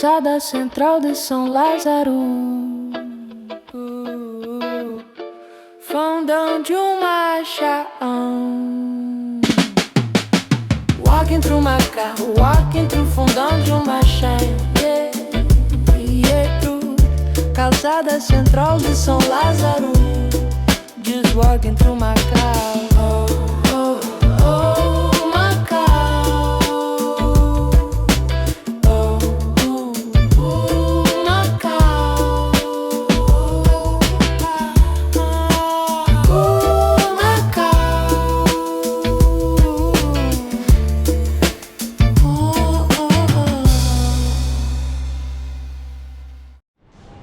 Calçada central de São Lázaro,疯堂中斜巷. Walking through Macau, walking through疯堂中斜巷, yeah, yeah, through Calçada central de São Lázaro, just walking through Macau.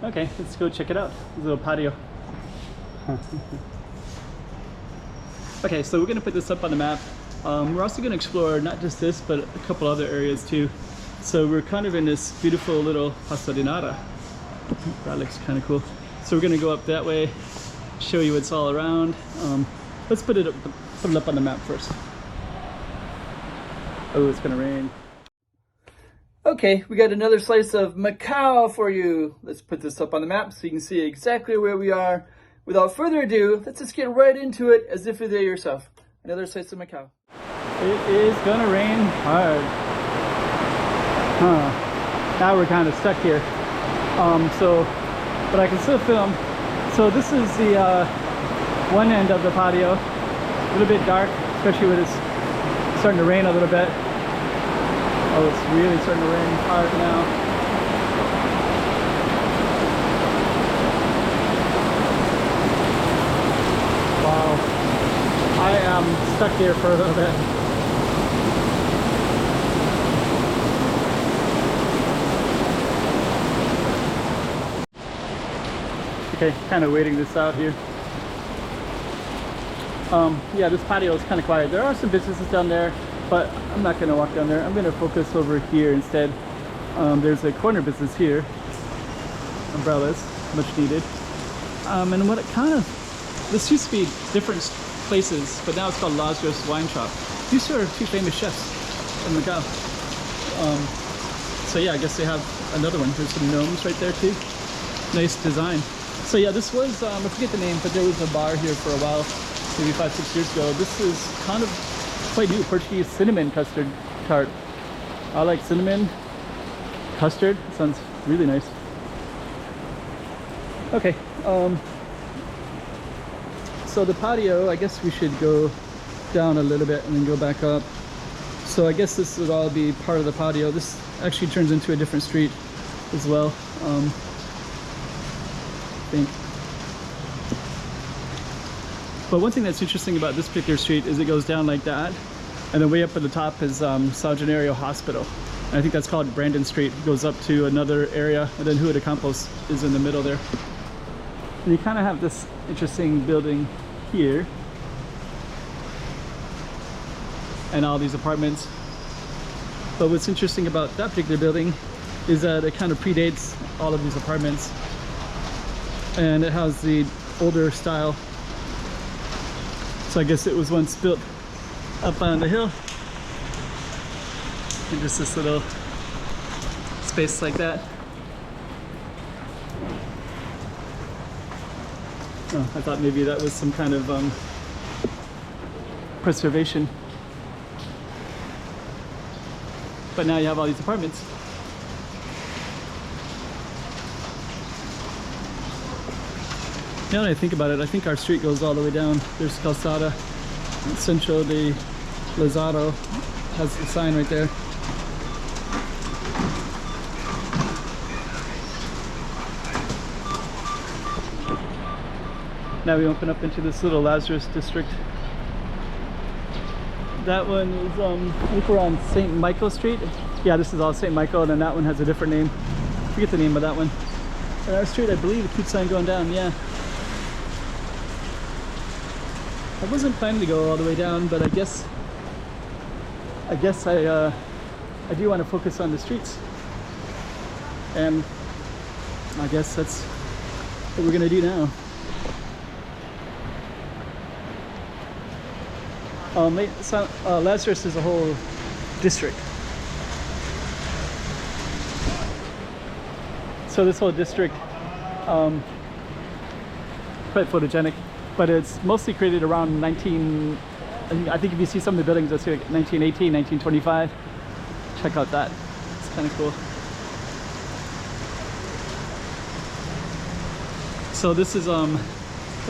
Okay, let's go check it out. This little patio. Okay, so we're gonna put this up on the map. We're also gonna explore not just this, but a couple other areas too. So we're kind of in this beautiful little Pasadinada. That looks kind of cool. So we're gonna go up that way, show you what's all around. Let's put it up on the map first. Oh, it's gonna rain. Okay, we got another slice of Macau for you. Let's put this up on the map so you can see exactly where we are. Without further ado, let's just get right into it as if you're there yourself. Another slice of Macau. It is gonna rain hard. Now we're kind of stuck here. But I can still film. So this is the one end of the patio. A little bit dark, especially when it's starting to rain a little bit. Oh, it's really starting to rain hard now. Wow. I am stuck here for a little bit. Okay, kind of waiting this out here. Yeah, this patio is kind of quiet. There are some businesses down there, but I'm not going to walk down there. I'm going to focus over here instead. There's a corner business here. Umbrellas, much needed. And what it this used to be different places, but now it's called Lazaro's Wine Shop. These are two famous chefs in Macau. So yeah, I guess they have another one. There's some gnomes right there too. Nice design. So yeah, this was, I forget the name, but there was a bar here for a while, maybe 5-6 years ago. This is kind of quite new, Portuguese cinnamon custard tart. I like cinnamon custard. It sounds really nice. Okay, so the patio, I guess we should go down a little bit and then go back up. So I guess this would all be part of the patio. This actually turns into a different street as well. I think. But one thing that's interesting about this particular street is it goes down like that, and then way up at the top is São Januário Hospital. And I think that's called Brandon Street. It goes up to another area, and then Rua de Campos is in the middle there. And you kind of have this interesting building here, and all these apartments. But what's interesting about that particular building is that it kind of predates all of these apartments, and it has the older style. So I guess it was once built up on the hill, and just this little space like that. Oh, I thought maybe that was some kind of preservation. But now you have all these apartments. Now that I think about it, I think our street goes all the way down. There's Calçada, Centro de Lázaro has the sign right there. Now we open up into this little Lazarus district. That one is, I think we're on St. Michael Street. Yeah, this is all St. Michael, and then that one has a different name. I forget the name of that one. And our street, I believe, it keeps on going down, yeah. I wasn't planning to go all the way down, but I guess I do want to focus on the streets. And I guess that's what we're gonna do now. Lazarus is a whole district. So this whole district, quite photogenic, but it's mostly created around I think if you see some of the buildings, let's see, like 1918, 1925. Check out that. It's kind of cool. So this is, I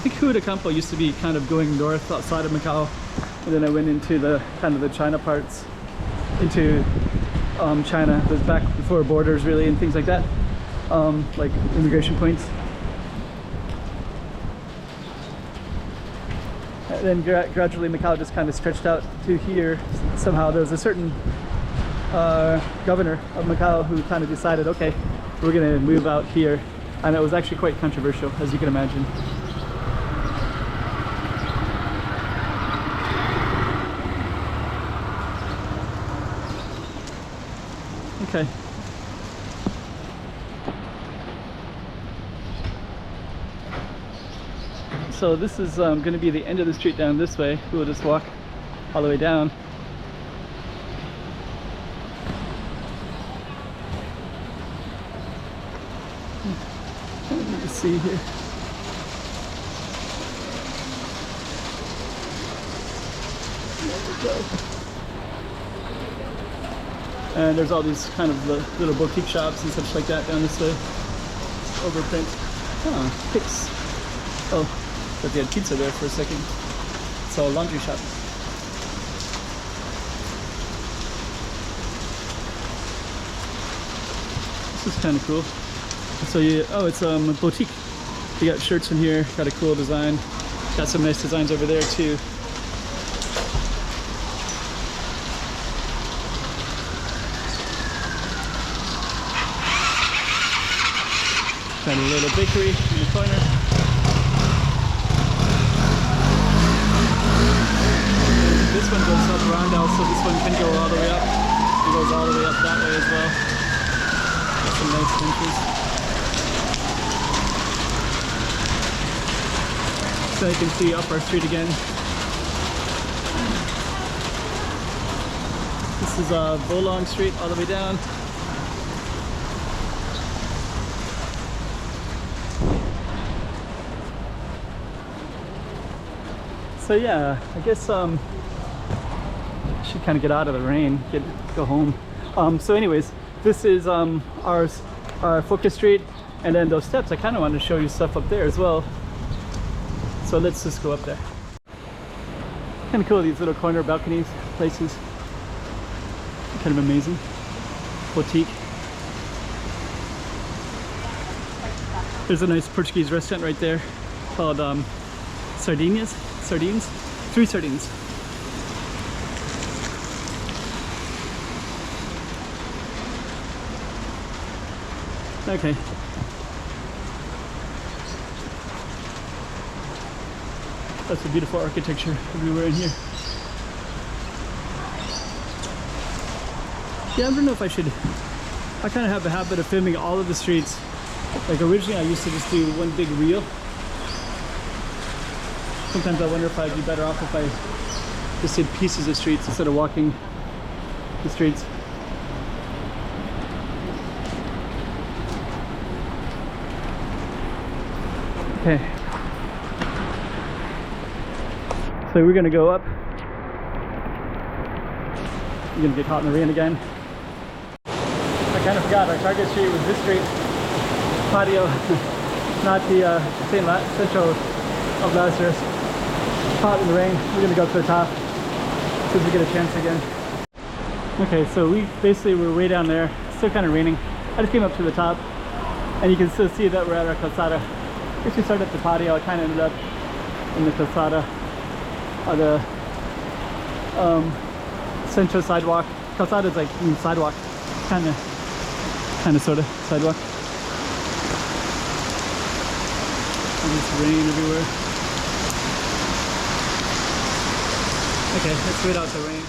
think Campo used to be kind of going north outside of Macau, and then I went into the kind of the China parts, into China. It was back before borders really and things like that, like immigration points. And then gradually Macau just kind of stretched out to here. Somehow there was a certain governor of Macau who kind of decided, okay, we're gonna move out here. And it was actually quite controversial, as you can imagine. Okay. So this is going to be the end of the street down this way. We'll just walk all the way down. Let me just see here. There we go. And there's all these kind of little boutique shops and such like that down this way. Overprint. Oh, Pix. Oh, but they had pizza there for a second. It's a laundry shop. This is kind of cool. So it's a boutique. You got shirts in here, got a cool design. Got some nice designs over there too. Got a little bakery in the corner. This one goes up around also. This one can go all the way up. It goes all the way up that way as well. Got some nice benches. So you can see up our street again. This is Volong Street all the way down. So yeah, I guess should kind of get out of the rain, go home. So anyways, this is our focus street, and then those steps. I kind of wanted to show you stuff up there as well. So let's just go up there. Kind of cool, these little corner balconies, places. Kind of amazing. Boutique. There's a nice Portuguese restaurant right there called Sardines? 3 sardines. Okay. That's a beautiful architecture everywhere in here. Yeah, I don't know if I should. I kind of have a habit of filming all of the streets. Like originally I used to just do one big reel. Sometimes I wonder if I'd be better off if I just did pieces of streets instead of walking the streets. Okay. So we're gonna go up. You're gonna get caught in the rain again. I kind of forgot our target street was this street, patio, not the Central of Lázaro. Caught in the rain. We're gonna go up to the top as soon as we get a chance again. Okay, so we basically were way down there, still kind of raining. I just came up to the top, and you can still see that we're at our Calçada. We started at the patio. I kind of ended up in the Calçada, the Central sidewalk. Calçada is like sidewalk, kind of sort of sidewalk. And it's rain everywhere. Okay, let's wait out the rain.